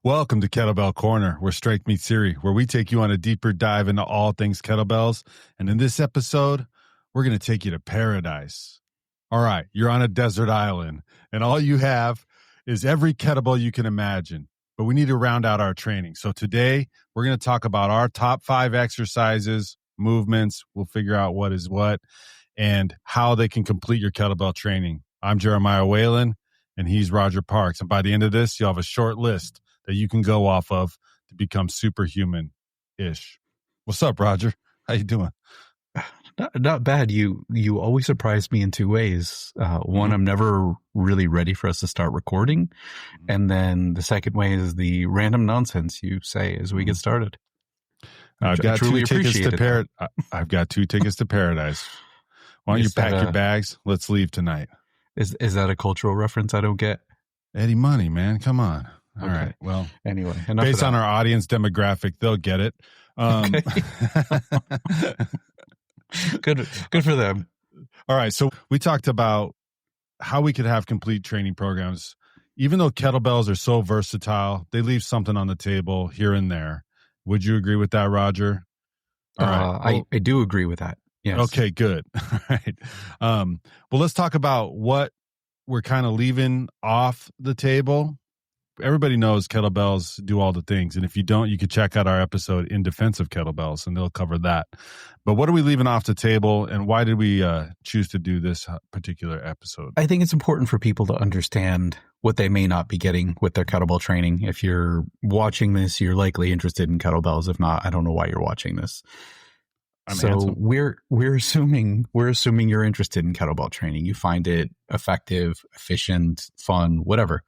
Welcome to Kettlebell Corner, where strength meets theory, where we take you on a deeper dive into all things kettlebells. And in this episode, we're going to take you to paradise. All right, you're on a desert island, and all you have is every kettlebell you can imagine. But we need to round out our training. So today, we're going to talk about our top 5 exercises, movements. We'll figure out what is what and how they can complete your kettlebell training. I'm Jeremiah Waylon, and he's Roger Parks. And by the end of this, you'll have a short list that you can go off of to become superhuman-ish. What's up, Roger? How you doing? Not bad. You always surprise me in 2 ways. One, I'm never really ready for us to start recording. And then the second way is the random nonsense you say as we get started. I've got 2 tickets to paradise. Why don't you pack your bags? Let's leave tonight. Is that a cultural reference I don't get? Eddie Money, man. Come on. All right. Well, anyway, based on our audience demographic, they'll get it. Okay. Good for them. All right. So we talked about how we could have complete training programs. Even though kettlebells are so versatile, they leave something on the table here and there. Would you agree with that, Roger? All right. I do agree with that. Yes. Okay, good. All right. Well, let's talk about what we're kind of leaving off the table. Everybody knows kettlebells do all the things. And if you don't, you could check out our episode in defense of kettlebells and they'll cover that. But what are we leaving off the table and why did we choose to do this particular episode? I think it's important for people to understand what they may not be getting with their kettlebell training. If you're watching this, you're likely interested in kettlebells. If not, I don't know why you're watching this. We're assuming you're interested in kettlebell training. You find it effective, efficient, fun, whatever.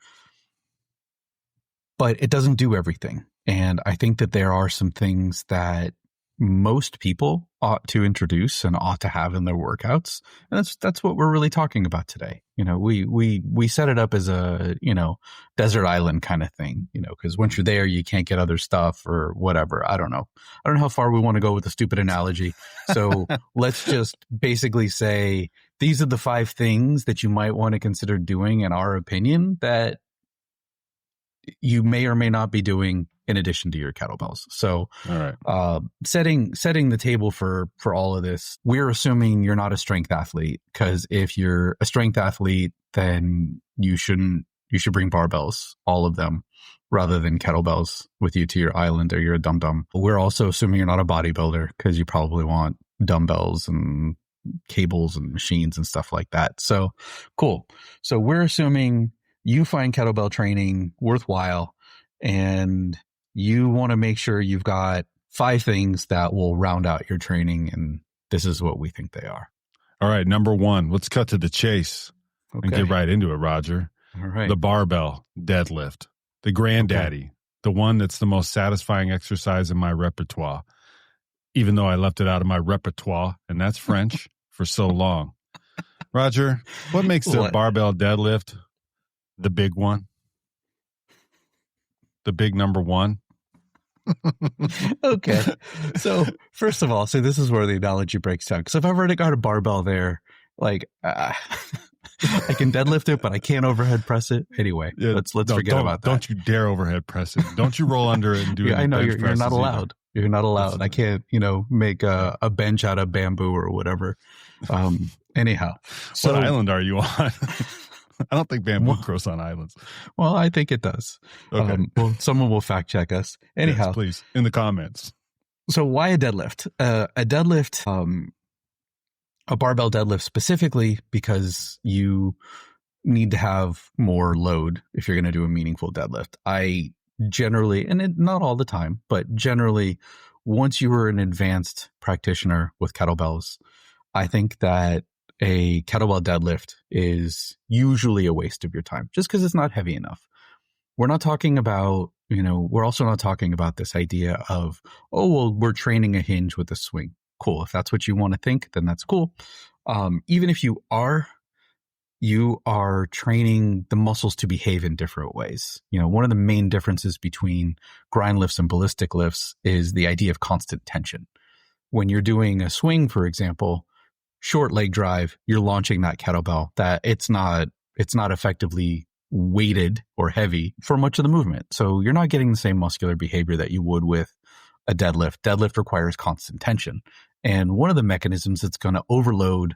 But it doesn't do everything. And I think that there are some things that most people ought to introduce and ought to have in their workouts. And that's what we're really talking about today. You know, we set it up as a, desert island kind of thing, because once you're there, you can't get other stuff or whatever. I don't know how far we want to go with the stupid analogy. So let's just basically say these are the 5 things that you might want to consider doing, in our opinion, that you may or may not be doing in addition to your kettlebells. So, all right. Setting the table for all of this, we're assuming you're not a strength athlete, because if you're a strength athlete, then you should bring barbells, all of them, rather than kettlebells with you to your island, or you're a dum-dum. We're also assuming you're not a bodybuilder, because you probably want dumbbells and cables and machines and stuff like that. So cool. So we're assuming you find kettlebell training worthwhile, and you want to make sure you've got 5 things that will round out your training, and this is what we think they are. All right, number 1, let's cut to the chase and get right into it, Roger. All right. The barbell deadlift, the granddaddy, the one that's the most satisfying exercise in my repertoire, even though I left it out of my repertoire, and that's French, for so long. Roger, what makes the barbell deadlift the big one? The big number 1? Okay. So first of all, this is where the analogy breaks down. Because if I've already got a barbell there, I can deadlift it, but I can't overhead press it. Anyway, let's forget about that. Don't you dare overhead press it. Don't you roll under it and do it. I know you're not allowed. You're not allowed. I can't, make a bench out of bamboo or whatever. Anyhow. So, what island are you on? I don't think bamboo grows on islands. Well, I think it does. Okay. Well, someone will fact check us. Anyhow. Yes, please, in the comments. So why a deadlift? A deadlift, a barbell deadlift specifically, because you need to have more load if you're going to do a meaningful deadlift. I generally, and not all the time, but generally, once you were an advanced practitioner with kettlebells, I think that a kettlebell deadlift is usually a waste of your time, just because it's not heavy enough. We're not talking about, we're also not talking about this idea of, we're training a hinge with a swing. Cool. If that's what you want to think, then that's cool. Even if you are training the muscles to behave in different ways. One of the main differences between grind lifts and ballistic lifts is the idea of constant tension. When you're doing a swing, for example, short leg drive, you're launching that kettlebell, that it's not effectively weighted or heavy for much of the movement. So you're not getting the same muscular behavior that you would with a deadlift. Deadlift requires constant tension. And one of the mechanisms that's going to overload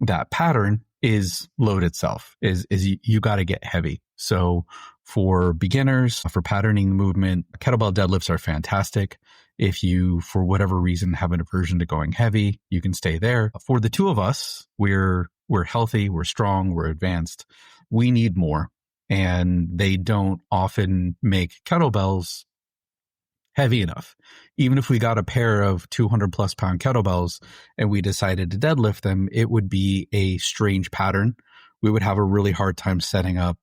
that pattern is load itself, is you got to get heavy. So for beginners, for patterning the movement, kettlebell deadlifts are fantastic. If you, for whatever reason, have an aversion to going heavy, you can stay there. For the two of us, we're healthy, we're strong, we're advanced. We need more. And they don't often make kettlebells heavy enough. Even if we got a pair of 200 plus pound kettlebells and we decided to deadlift them, it would be a strange pattern. We would have a really hard time setting up.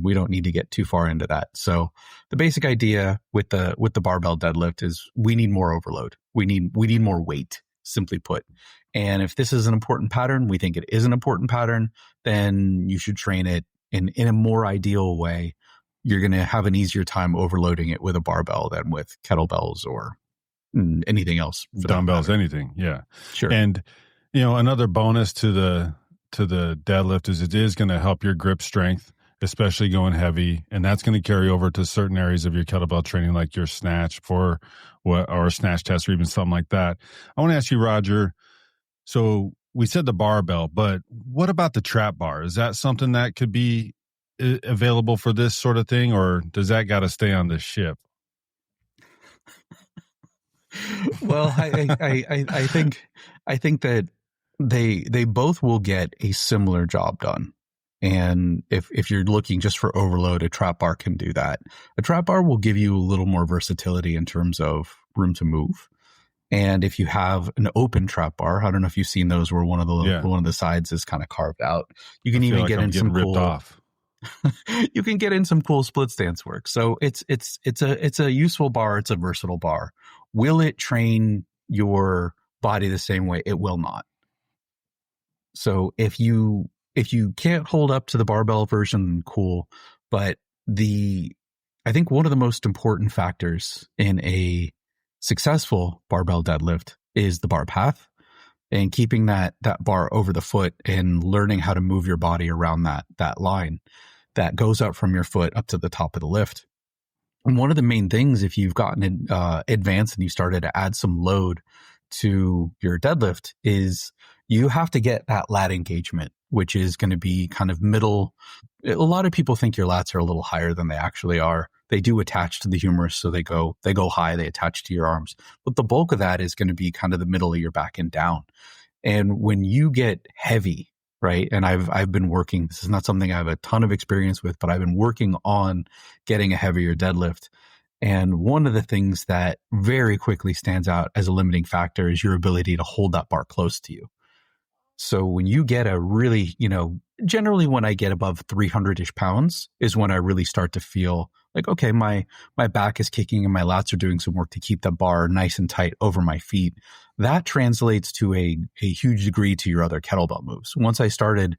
We don't need to get too far into that. So the basic idea with the barbell deadlift is we need more overload. We need more weight, simply put. And if this is an important pattern, we think it is an important pattern, then you should train it in a more ideal way. You're going to have an easier time overloading it with a barbell than with kettlebells or anything else. Dumbbells, anything. Yeah. Sure. And, another bonus to the deadlift is it is going to help your grip strength, especially going heavy. And that's going to carry over to certain areas of your kettlebell training, like your snatch or a snatch test or even something like that. I want to ask you, Roger, so we said the barbell, but what about the trap bar? Is that something that could be available for this sort of thing, or does that got to stay on the ship? Well, I think that they both will get a similar job done. And if you're looking just for overload, a trap bar can do that. A trap bar will give you a little more versatility in terms of room to move. And if you have an open trap bar, I don't know if you've seen those where one of the sides is kind of carved out. You can even get in some ripped cool off. You can get in some cool split stance work. So it's a useful bar. It's a versatile bar. Will it train your body the same way? It will not. So if you can't hold up to the barbell version, cool. But I think one of the most important factors in a successful barbell deadlift is the bar path, and keeping that bar over the foot and learning how to move your body around that line that goes up from your foot up to the top of the lift. And one of the main things, if you've gotten advanced and you started to add some load to your deadlift, is you have to get that lat engagement, which is going to be kind of middle. A lot of people think your lats are a little higher than they actually are. They do attach to the humerus, so they go high, they attach to your arms. But the bulk of that is going to be kind of the middle of your back and down. And when you get heavy, right? And I've been working, this is not something I have a ton of experience with, but I've been working on getting a heavier deadlift. And one of the things that very quickly stands out as a limiting factor is your ability to hold that bar close to you. So when you get a really, generally when I get above 300-ish pounds is when I really start to feel like, okay, my back is kicking and my lats are doing some work to keep the bar nice and tight over my feet. That translates to a huge degree to your other kettlebell moves. Once I started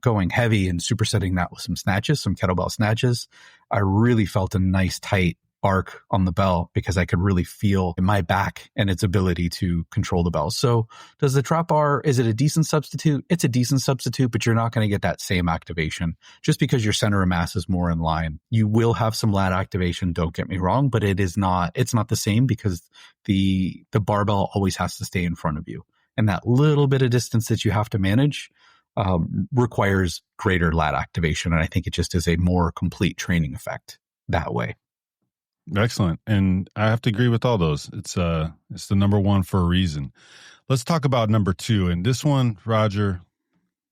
going heavy and supersetting that with some kettlebell snatches, I really felt a nice tight arc on the bell because I could really feel my back and its ability to control the bell. So does the trap bar, is it a decent substitute? It's a decent substitute, but you're not going to get that same activation just because your center of mass is more in line. You will have some lat activation, don't get me wrong, but it's not the same because the barbell always has to stay in front of you. And that little bit of distance that you have to manage requires greater lat activation. And I think it just is a more complete training effect that way. Excellent. And I have to agree with all those. It's the number one for a reason. Let's talk about number two. And this one, Roger,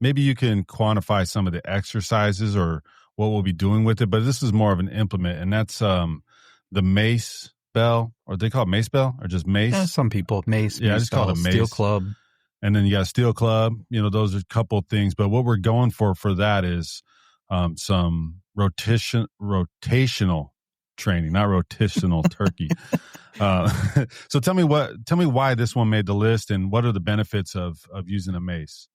maybe you can quantify some of the exercises or what we'll be doing with it, but this is more of an implement, and that's the Mace bell, or they call it Mace bell or just Mace? Yeah, some people, Mace. Yeah, I just call it Mace. Steel club. And then you got steel club, those are a couple of things, but what we're going for that is some rotational training, not rotational turkey. So tell me why this one made the list and what are the benefits of using a Mace?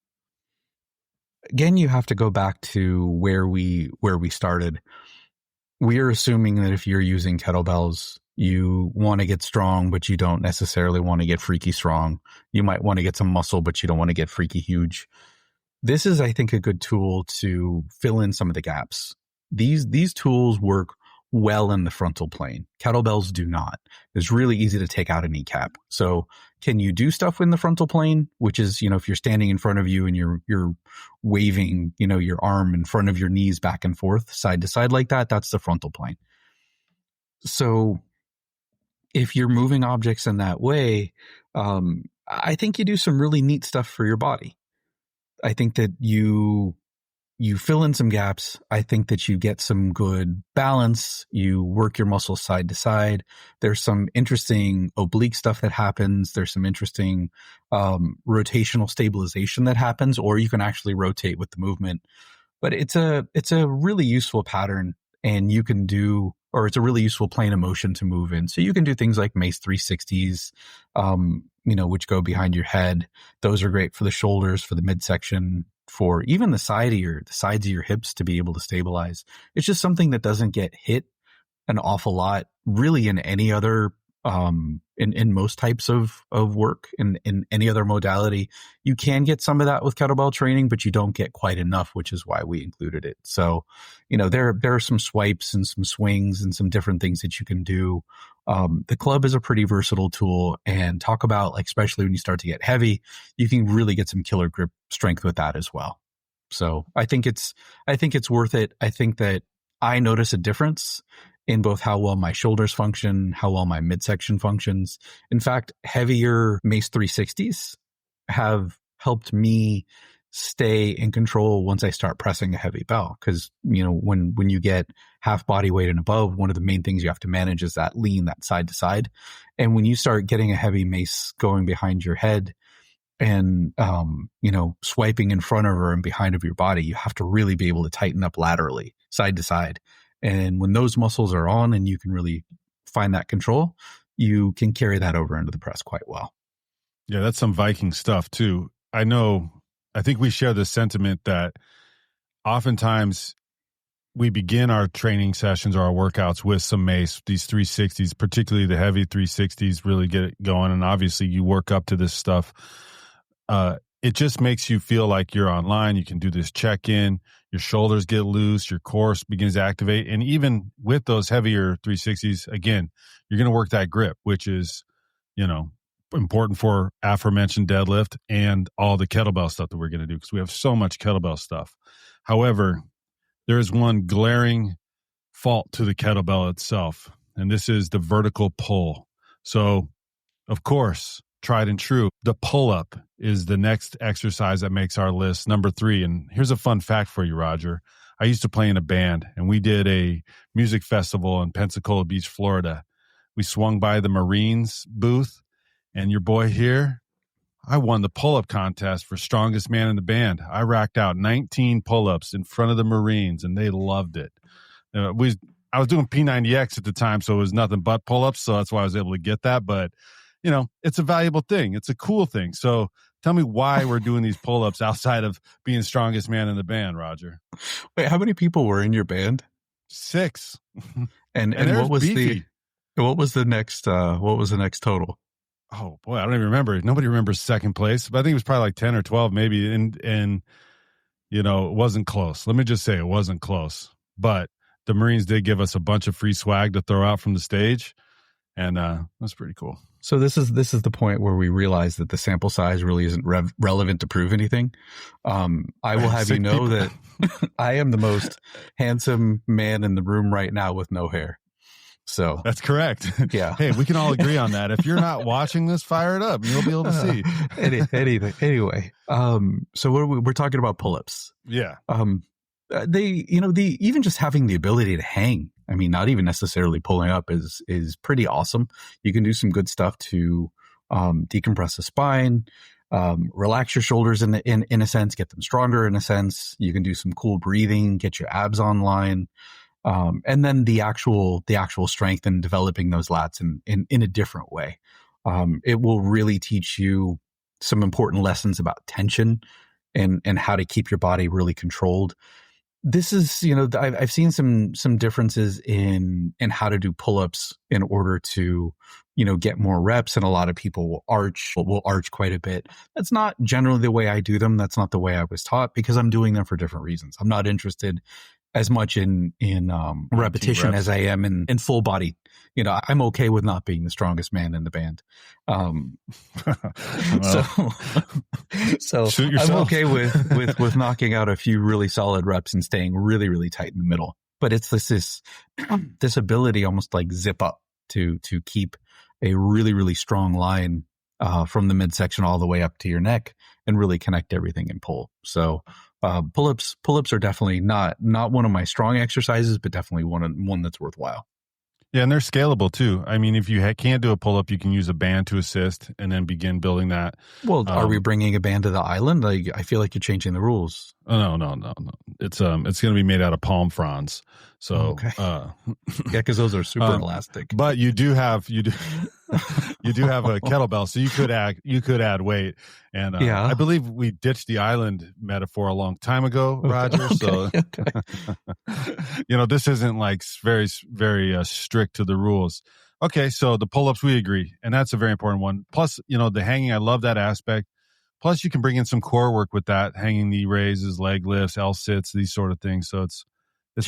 Again, you have to go back to where we started. We are assuming that if you're using kettlebells, you want to get strong, but you don't necessarily want to get freaky strong. You might want to get some muscle, but you don't want to get freaky huge. this is, I think, a good tool to fill in some of the gaps. These tools work well in the frontal plane. Kettlebells do not. It's really easy to take out a kneecap. So can you do stuff in the frontal plane, which is, if you're standing in front of you and you're waving, your arm in front of your knees back and forth, side to side like that, that's the frontal plane. So if you're moving objects in that way, I think you do some really neat stuff for your body. I think that you fill in some gaps. I think that you get some good balance. You work your muscles side to side. There's some interesting oblique stuff that happens. There's some interesting rotational stabilization that happens, or you can actually rotate with the movement. But it's a really useful pattern, and you can do, or it's a really useful plane of motion to move in. So you can do things like Mace 360s, which go behind your head. Those are great for the shoulders, for the midsection, for even the sides of your hips to be able to stabilize. It's just something that doesn't get hit an awful lot really in any other in most types of work, in any other modality. You can get some of that with kettlebell training, but you don't get quite enough, which is why we included it. So, there are some swipes and some swings and some different things that you can do. The club is a pretty versatile tool, and talk about, like, especially when you start to get heavy, you can really get some killer grip strength with that as well. So I think it's worth it. I think that I notice a difference in both how well my shoulders function, how well my midsection functions. In fact, heavier Mace 360s have helped me stay in control once I start pressing a heavy bell. Because, when you get half body weight and above, one of the main things you have to manage is that lean, that side to side. And when you start getting a heavy mace going behind your head and, swiping in front of her and behind of your body, you have to really be able to tighten up laterally, side to side. And when those muscles are on and you can really find that control, you can carry that over into the press quite well. Yeah, that's some Viking stuff too. I think we share the sentiment that oftentimes we begin our training sessions or our workouts with some Mace, these 360s, particularly the heavy 360s really get it going. And obviously you work up to this stuff. It just makes you feel like you're online. You can do this check-in. Your shoulders get loose. Your core begins to activate. And even with those heavier 360s, again, you're going to work that grip, which is, important for aforementioned deadlift and all the kettlebell stuff that we're going to do, because we have so much kettlebell stuff. However, there is one glaring fault to the kettlebell itself, and this is the vertical pull. So, of course, tried and true, the pull-up is the next exercise that makes our list, number 3. And here's a fun fact for you, Roger. I used to play in a band, and we did a music festival in Pensacola Beach, Florida. We swung by the Marines booth, and your boy here, I won the pull-up contest for strongest man in the band. I racked out 19 pull-ups in front of the Marines, and they loved it. I was doing P90X at the time, so it was nothing but pull-ups, so that's why I was able to get that. But it's a valuable thing. It's a cool thing. So tell me why we're doing these pull-ups outside of being strongest man in the band, Roger. Wait, how many people were in your band? 6. And what was the next total? Oh boy, I don't even remember. Nobody remembers second place, but I think it was probably like 10 or 12 maybe. And it wasn't close. Let me just say it wasn't close. But the Marines did give us a bunch of free swag to throw out from the stage. And that's pretty cool. So this is the point where we realize that the sample size really isn't relevant to prove anything. I will have you know that I am the most handsome man in the room right now with no hair. So that's correct. Yeah. Hey, we can all agree on that. If you're not watching this, fire it up. You'll be able to see. Anyway, so we're talking about pull-ups. Yeah. Even just having the ability to hang, I mean, not even necessarily pulling up is pretty awesome. You can do some good stuff to decompress the spine, relax your shoulders in a sense, get them stronger in a sense. You can do some cool breathing, get your abs online. And then the actual strength and developing those lats in a different way. It will really teach you some important lessons about tension and how to keep your body really controlled. this is, I've seen some differences in how to do pull-ups in order to, get more reps. And a lot of people will arch quite a bit. That's not generally the way I do them. That's not the way I was taught, because I'm doing them for different reasons. I'm not interested as much in repetition as I am in full body. I'm okay with not being the strongest man in the band. So I'm okay with knocking out a few really solid reps and staying really, really tight in the middle. But it's this ability, almost like zip up, to keep a really, really strong line from the midsection all the way up to your neck and really connect everything and pull. So pull-ups are definitely not one of my strong exercises, but definitely one that's worthwhile. Yeah, and they're scalable too. I mean, if you can't do a pull-up, you can use a band to assist and then begin building that. Well, are we bringing a band to the island? I feel like you're changing the rules. Oh, no. It's going to be made out of palm fronds. So, okay. Yeah, because those are super elastic. But you do have a kettlebell, so you could add weight. And I believe we ditched the island metaphor a long time ago, Roger. Okay. So, this isn't like very, very strict to the rules. Okay, so the pull-ups, we agree, and that's a very important one. Plus, the hanging, I love that aspect. Plus, you can bring in some core work with that, hanging knee raises, leg lifts, L sits, these sort of things. So it's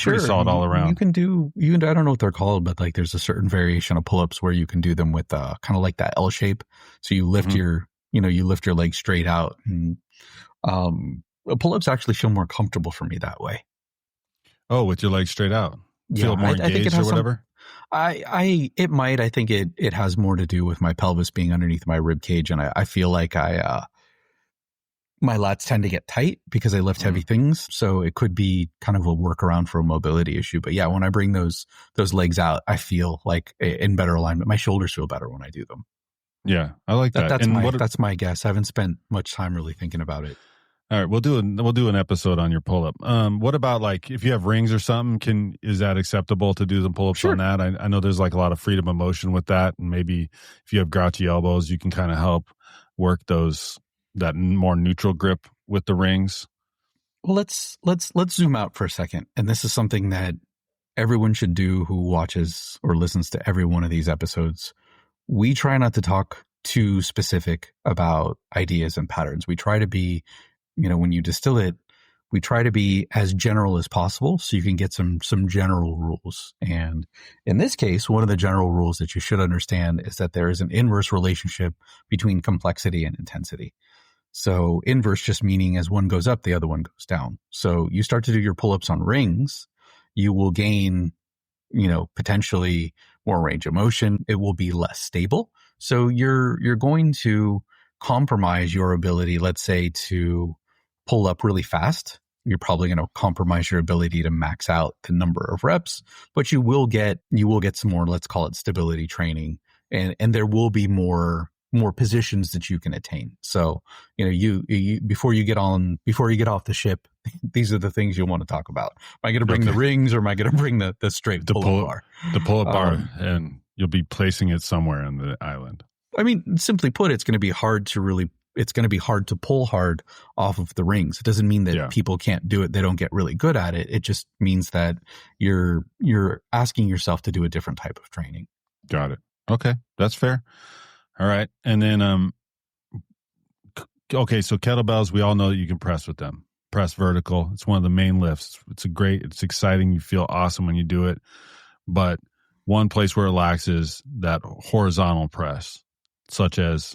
pretty solid all around. You can do, I don't know what they're called, but like there's a certain variation of pull-ups where you can do them with kind of like that L shape. So you lift you lift your leg straight out, and pull-ups actually feel more comfortable for me that way. Oh, with your legs straight out, feel more engaged or whatever. It might. I think it has more to do with my pelvis being underneath my rib cage, and I feel like my lats tend to get tight because I lift heavy things. So it could be kind of a workaround for a mobility issue. But yeah, when I bring those legs out, I feel like in better alignment. My shoulders feel better when I do them. Yeah, I like that. That's my guess. I haven't spent much time really thinking about it. All right, we'll do an episode on your pull-up. What about like if you have rings or something? Is that acceptable to do some pull-ups on that? I know there's like a lot of freedom of motion with that, and maybe if you have grouchy elbows, you can kind of help work that more neutral grip with the rings. Well, let's zoom out for a second, and this is something that everyone should do who watches or listens to every one of these episodes. We try not to talk too specific about ideas and patterns. We try to be, when you distill it, we try to be as general as possible so you can get some general rules. And in this case, one of the general rules that you should understand is that there is an inverse relationship between complexity and intensity. So inverse just meaning as one goes up, the other one goes down. So you start to do your pull-ups on rings, you will gain, potentially more range of motion. It will be less stable. So you're going to compromise your ability, let's say, to pull up really fast. You're probably going to compromise your ability to max out the number of reps, but you will get some more, let's call it stability training. And there will be more positions that you can attain. So, you before you get off the ship, these are the things you'll want to talk about. Am I going to bring the rings, or am I going to bring the straight pull-up bar? The pull-up bar, and you'll be placing it somewhere on the island. I mean, simply put, it's going to be hard to pull hard off of the rings. It doesn't mean that people can't do it. They don't get really good at it. It just means that you're asking yourself to do a different type of training. Got it. Okay. That's fair. All right. And then, so kettlebells, we all know that you can press with them. Press vertical. It's one of the main lifts. It's exciting. You feel awesome when you do it. But one place where it lacks is that horizontal press, such as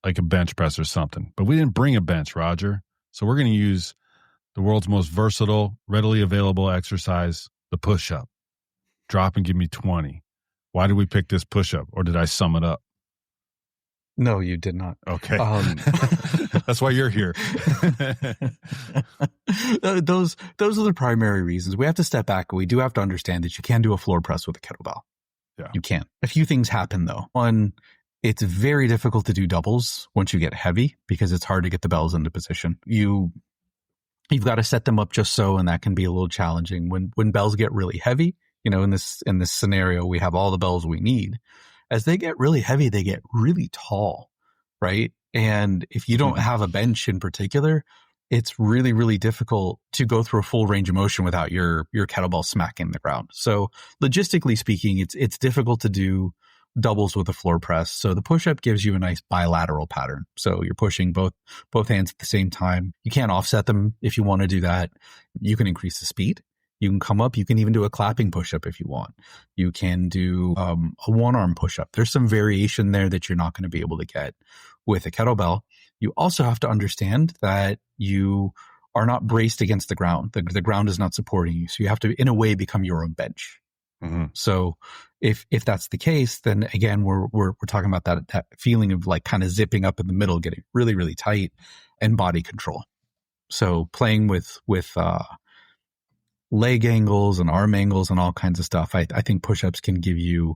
like a bench press or something. But we didn't bring a bench, Roger. So we're going to use the world's most versatile, readily available exercise, the push-up. Drop and give me 20. Why did we pick this push-up? Or did I sum it up? No, you did not. Okay. That's why you're here. Those are the primary reasons. We have to step back. We do have to understand that you can do a floor press with a kettlebell. Yeah. You can. A few things happen though. One, it's very difficult to do doubles once you get heavy because it's hard to get the bells into position. You've got to set them up just so, and that can be a little challenging. When bells get really heavy, in this scenario, we have all the bells we need. As they get really heavy, they get really tall, right? And if you don't have a bench in particular, it's really, really difficult to go through a full range of motion without your kettlebell smacking the ground. So logistically speaking, it's difficult to do doubles with a floor press. So the push-up gives you a nice bilateral pattern. So you're pushing both hands at the same time. You can't offset them if you want to do that. You can increase the speed. You can come up. You can even do a clapping push-up if you want. You can do a one-arm push-up. There's some variation there that you're not going to be able to get with a kettlebell. You also have to understand that you are not braced against the ground. The ground is not supporting you. So you have to, in a way, become your own bench. Mm-hmm. So if that's the case, then again, we're talking about that feeling of like kind of zipping up in the middle, getting really, really tight, and body control. So playing with leg angles and arm angles and all kinds of stuff. I think push-ups can give you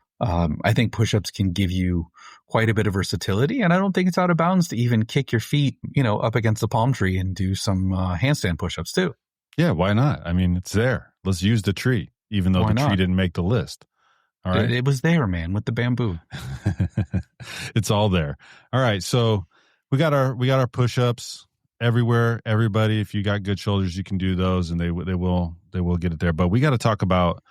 quite a bit of versatility. And I don't think it's out of bounds to even kick your feet, up against the palm tree and do some handstand push-ups too. Yeah. Why not? I mean, it's there. Let's use the tree, even though the tree didn't make the list. All right. It was there, man, with the bamboo. It's all there. All right. So we got our push-ups everywhere. Everybody, if you got good shoulders, you can do those, and they will get it there. But we got to talk about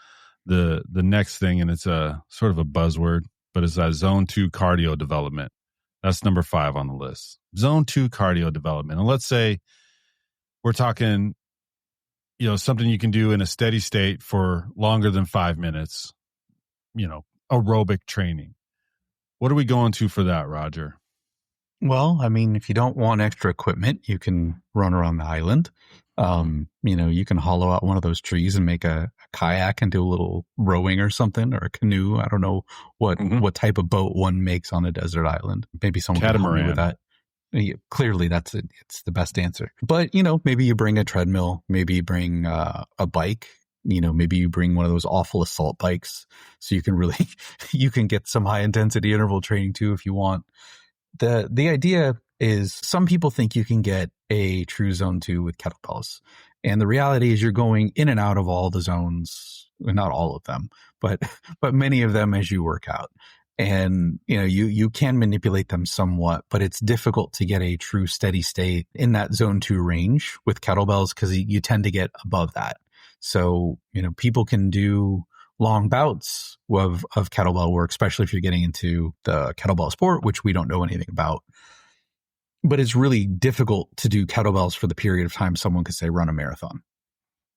the next thing, and it's a sort of a buzzword, but it's that zone 2 cardio development. That's number 5 on the list. Zone 2 cardio development. And let's say we're talking, something you can do in a steady state for longer than 5 minutes, aerobic training. What are we going to for that, Roger? Well, I mean, if you don't want extra equipment, you can run around the island. You can hollow out one of those trees and make a kayak and do a little rowing or something, or a canoe. I don't know what type of boat one makes on a desert island. Maybe someone can help me with that. Yeah, clearly, it's the best answer. But, maybe you bring a treadmill, maybe you bring a bike. Maybe you bring one of those awful assault bikes, so you can get some high intensity interval training too if you want. The idea is some people think you can get a true zone 2 with kettlebells. And the reality is you're going in and out of all the zones, not all of them, but many of them as you work out. And, you can manipulate them somewhat, but it's difficult to get a true steady state in that zone 2 range with kettlebells because you tend to get above that. So, people can do long bouts of kettlebell work, especially if you're getting into the kettlebell sport, which we don't know anything about. But it's really difficult to do kettlebells for the period of time someone could say run a marathon,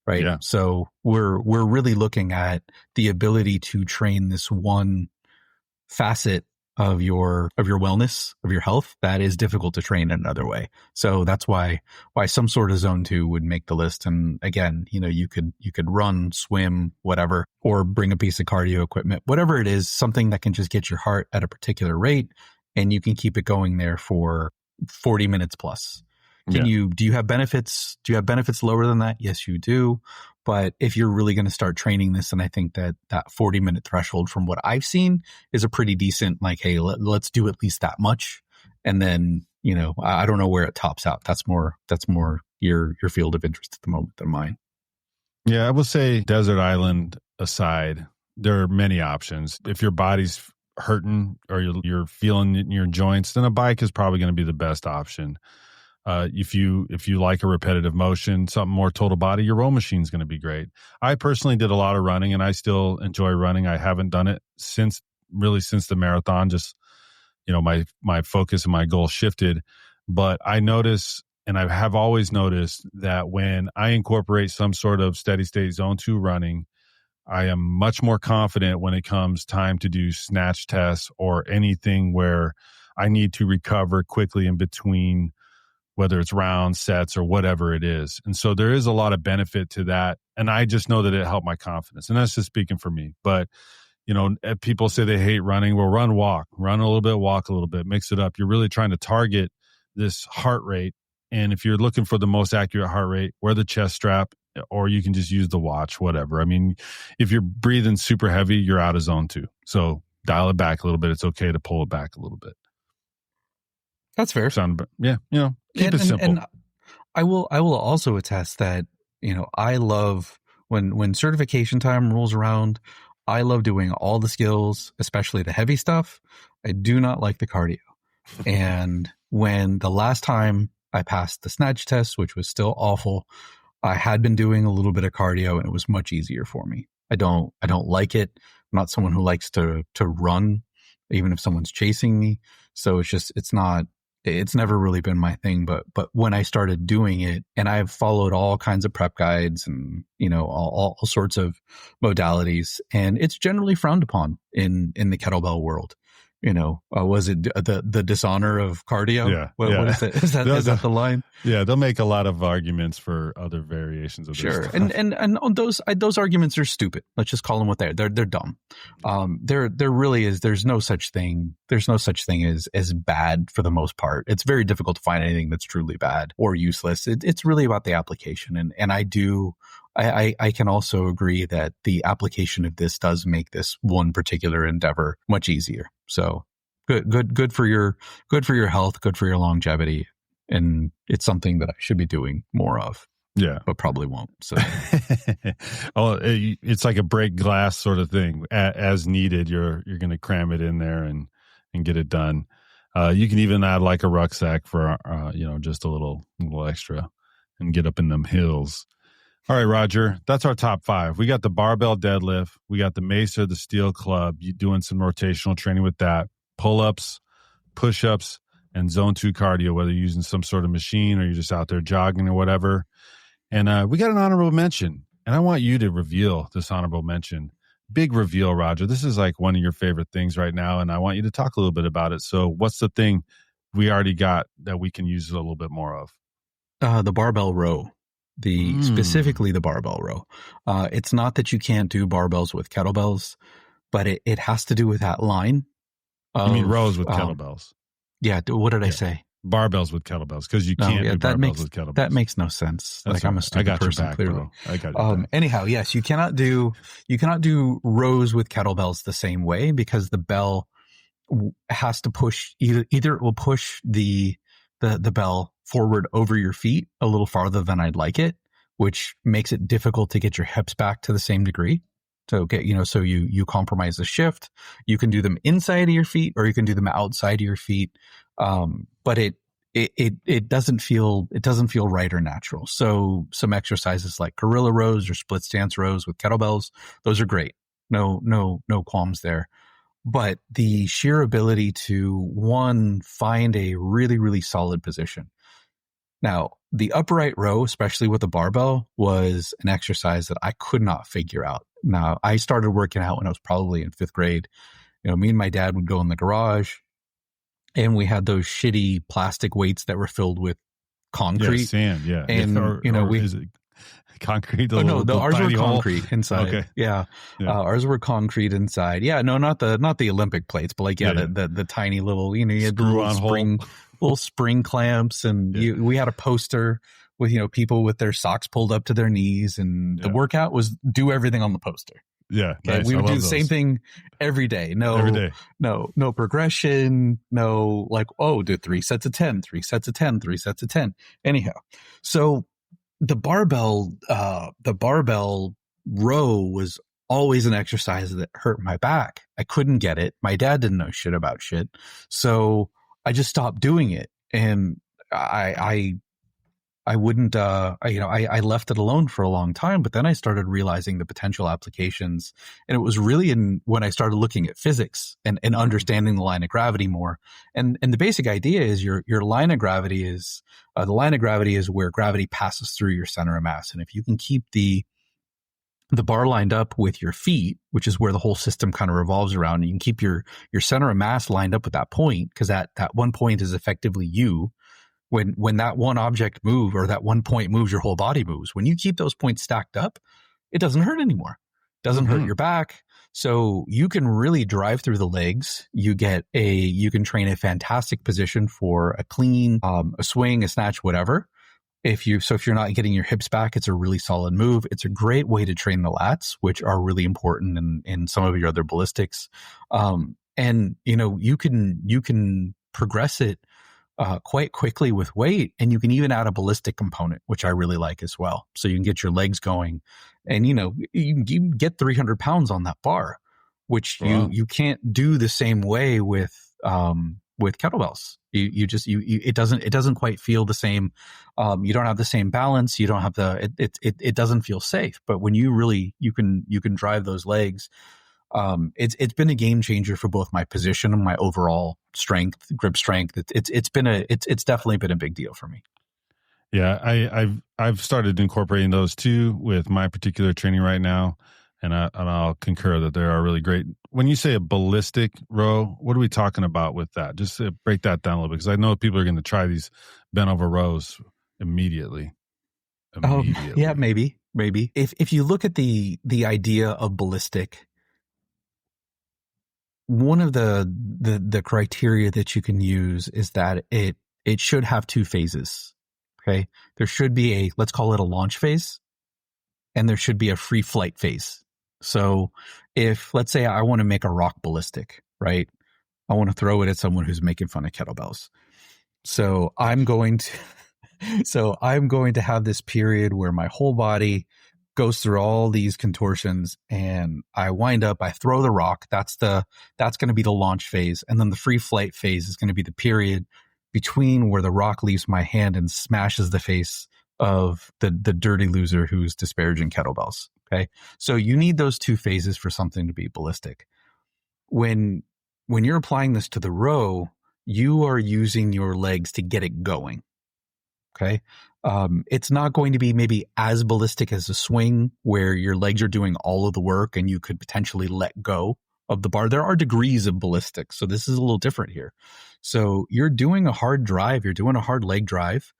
right? Yeah. So we're really looking at the ability to train this one facet of your wellness, of your health, that is difficult to train in another way. So that's why some sort of zone 2 would make the list. And again, you could run, swim, whatever, or bring a piece of cardio equipment, whatever it is, something that can just get your heart at a particular rate, and you can keep it going there for 40 minutes plus. Do you have benefits? Do you have benefits lower than that? Yes, you do. But if you're really going to start training this, and I think that 40-minute threshold from what I've seen is a pretty decent, like, hey, let's do at least that much. And then, I don't know where it tops out. That's more your field of interest at the moment than mine. Yeah, I will say desert island aside, there are many options. If your body's hurting or you're feeling it in your joints, then a bike is probably going to be the best option. If you like a repetitive motion, something more total body, your row machine is going to be great. I personally did a lot of running, and I still enjoy running. I haven't done it since the marathon. Just, my focus and my goal shifted. But I notice, and I have always noticed, that when I incorporate some sort of steady state zone 2 running, I am much more confident when it comes time to do snatch tests or anything where I need to recover quickly in between, whether it's rounds, sets, or whatever it is. And so there is a lot of benefit to that. And I just know that it helped my confidence. And that's just speaking for me. But, people say they hate running. Well, run a little bit, walk a little bit, mix it up. You're really trying to target this heart rate. And if you're looking for the most accurate heart rate, wear the chest strap, or you can just use the watch, whatever. I mean, if you're breathing super heavy, you're out of zone 2. So dial it back a little bit. It's okay to pull it back a little bit. That's fair. Keep it simple. And I will also attest that, I love when certification time rolls around, I love doing all the skills, especially the heavy stuff. I do not like the cardio. And when the last time I passed the snatch test, which was still awful. I had been doing a little bit of cardio and it was much easier for me. I don't like it. I'm not someone who likes to run, even if someone's chasing me. So it's never really been my thing. But when I started doing it, and I've followed all kinds of prep guides and, all sorts of modalities, and it's generally frowned upon in the kettlebell world. Was it the dishonor of cardio? Yeah. What is it? Is that the line? Yeah, they'll make a lot of arguments for other variations of this Sure. stuff. And those arguments are stupid. Let's just call them what they're dumb. There really is. There's no such thing as bad for the most part. It's very difficult to find anything that's truly bad or useless. It's really about the application. And I can also agree that the application of this does make this one particular endeavor much easier. So good for your health, good for your longevity. And it's something that I should be doing more of. Yeah. But probably won't. So it's like a break glass sort of thing. As needed, you're going to cram it in there and get it done. You can even add like a rucksack for just a little extra and get up in them hills. All right, Roger, that's our top 5. We got the barbell deadlift. We got the Mace or the steel club. You doing some rotational training with that. Pull-ups, push-ups, and zone 2 cardio, whether you're using some sort of machine or you're just out there jogging or whatever. And we got an honorable mention. And I want you to reveal this honorable mention. Big reveal, Roger. This is like one of your favorite things right now, and I want you to talk a little bit about it. So what's the thing we already got that we can use a little bit more of? The barbell row. Specifically the barbell row. It's not that you can't do barbells with kettlebells, but it has to do with that line. I mean rows with kettlebells. Yeah. What did I say? Barbells with kettlebells, because you can't do barbells with kettlebells. That makes no sense. That's I'm a stupid person, back, clearly. bro. I got your back. Anyhow, yes, you cannot do rows with kettlebells the same way, because the bell has to push either it will push the bell forward over your feet a little farther than I'd like it, which makes it difficult to get your hips back to the same degree. So so you compromise the shift. You can do them inside of your feet or you can do them outside of your feet. But it doesn't feel right or natural. So some exercises like gorilla rows or split stance rows with kettlebells, those are great. No qualms there. But the sheer ability to find a really, really solid position. Now, the upright row, especially with the barbell, was an exercise that I could not figure out. Now, I started working out when I was probably in 5th grade. Me and my dad would go in the garage, and we had those shitty plastic weights that were filled with concrete. Yeah, sand, yeah. And, is it concrete? Ours were concrete inside. Okay. Yeah. Ours were concrete inside. Yeah. No, not the Olympic plates, but the tiny little, you had little spring clamps, and we had a poster with, people with their socks pulled up to their knees, and the workout was do everything on the poster. Yeah. Okay? Nice. We would do the same thing every day. Every day. No progression. No, do 3 sets of 10, 3 sets of 10, 3 sets of 10. Anyhow. So the barbell row was always an exercise that hurt my back. I couldn't get it. My dad didn't know shit about shit. So I just stopped doing it. And I wouldn't, I left it alone for a long time, but then I started realizing the potential applications. And it was really when I started looking at physics and understanding the line of gravity more. And the basic idea is your line of gravity is, the line of gravity is where gravity passes through your center of mass. And if you can keep the bar lined up with your feet, which is where the whole system kind of revolves around, and you can keep your center of mass lined up with that point, because that one point is effectively you. When that one object moves, or that one point moves, your whole body moves. When you keep those points stacked up, it doesn't hurt anymore. It doesn't hurt your back. So you can really drive through the legs. You can train a fantastic position for a clean, a swing, a snatch, whatever. If you're not getting your hips back, it's a really solid move. It's a great way to train the lats, which are really important in some of your other ballistics. And you can progress it quite quickly with weight, and you can even add a ballistic component, which I really like as well. So you can get your legs going, and you can get 300 pounds on that bar, which you can't do the same way with with kettlebells. It doesn't quite feel the same. You don't have the same balance. You don't have it doesn't feel safe. But when you can drive those legs, it's been a game changer for both my position and my overall strength, grip strength. It's definitely been a big deal for me. Yeah, I've started incorporating those too with my particular training right now, and I'll concur that they are really great. When you say a ballistic row, what are we talking about with that? Just break that down a little bit, because I know people are going to try these bent over rows immediately. Yeah, maybe. If you look at the idea of ballistic, one of the criteria that you can use is that it should have two phases. Okay. There should be let's call it a launch phase, and there should be a free flight phase. So if, let's say, I want to make a rock ballistic, right? I want to throw it at someone who's making fun of kettlebells. So I'm going to have this period where my whole body goes through all these contortions, and I throw the rock. That's going to be the launch phase. And then the free flight phase is going to be the period between where the rock leaves my hand and smashes the face of the dirty loser who's disparaging kettlebells. Okay. So you need those two phases for something to be ballistic. When you're applying this to the row, you are using your legs to get it going. Okay. It's not going to be maybe as ballistic as a swing where your legs are doing all of the work and you could potentially let go of the bar. There are degrees of ballistic. So this is a little different here. So you're doing a hard drive. You're doing a hard leg drive.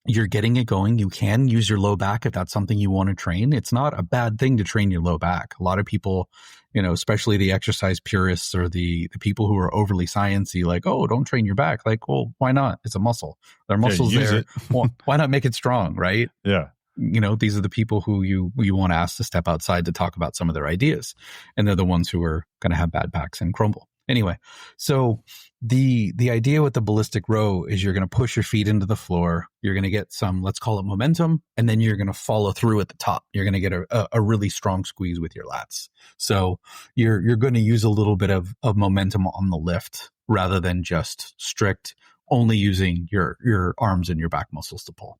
You're getting it going. You can use your low back if that's something you want to train. It's not a bad thing to train your low back. A lot of people, especially the exercise purists or the people who are overly sciencey, like, oh, don't train your back. Like, well, why not? It's a muscle. There are muscles there. Why not make it strong, right? Yeah. These are the people who you want to ask to step outside to talk about some of their ideas. And they're the ones who are going to have bad backs and crumble. Anyway, so the idea with the ballistic row is you're going to push your feet into the floor. You're going to get some, let's call it momentum, and then you're going to follow through at the top. You're going to get a really strong squeeze with your lats. So you're going to use a little bit of momentum on the lift rather than just strict only using your arms and your back muscles to pull.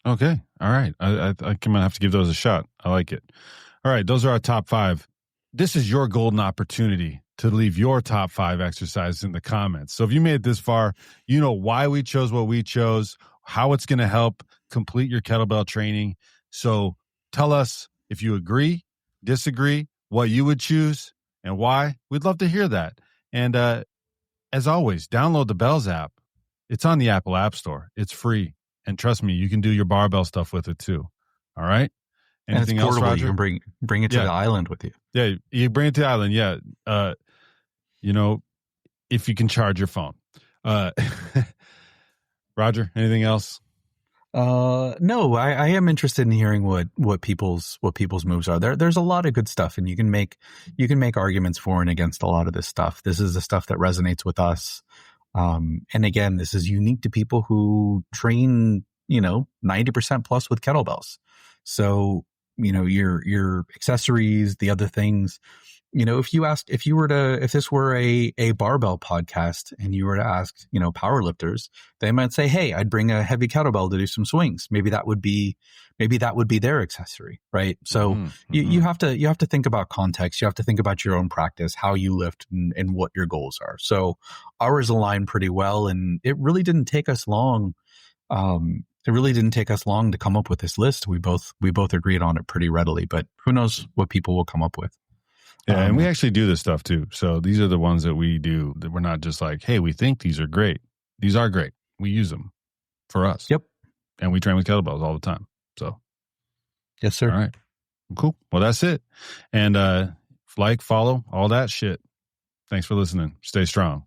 Okay. All right. I think I'm going to have to give those a shot. I like it. All right. Those are our top 5. This is your golden opportunity to leave your top 5 exercises in the comments. So if you made it this far, you know why we chose what we chose, how it's going to help complete your kettlebell training. So tell us if you agree, disagree, what you would choose, and why. We'd love to hear that. And as always, download the Bells app. It's on the Apple App Store. It's free. And trust me, you can do your barbell stuff with it too. All right? Anything else, Roger? You can bring it to the island with you. Yeah, you bring it to the island. Yeah. If you can charge your phone. Roger, anything else? No, I am interested in hearing what people's moves are. There's a lot of good stuff, and you can make arguments for and against a lot of this stuff. This is the stuff that resonates with us. And again, this is unique to people who train, 90% plus with kettlebells. So, your accessories, the other things, if this were a barbell podcast and you were to ask, power lifters, they might say, hey, I'd bring a heavy kettlebell to do some swings. Maybe that would be their accessory, right? So you have to think about context. You have to think about your own practice, how you lift and what your goals are. So ours align pretty well, and it really didn't take us long. To come up with this list. We both agreed on it pretty readily, but who knows what people will come up with. Yeah, and we actually do this stuff too. So these are the ones that we do, that we're not just like, hey, we think these are great. These are great. We use them for us. Yep. And we train with kettlebells all the time. So. Yes, sir. All right. Cool. Well, that's it. And follow, all that shit. Thanks for listening. Stay strong.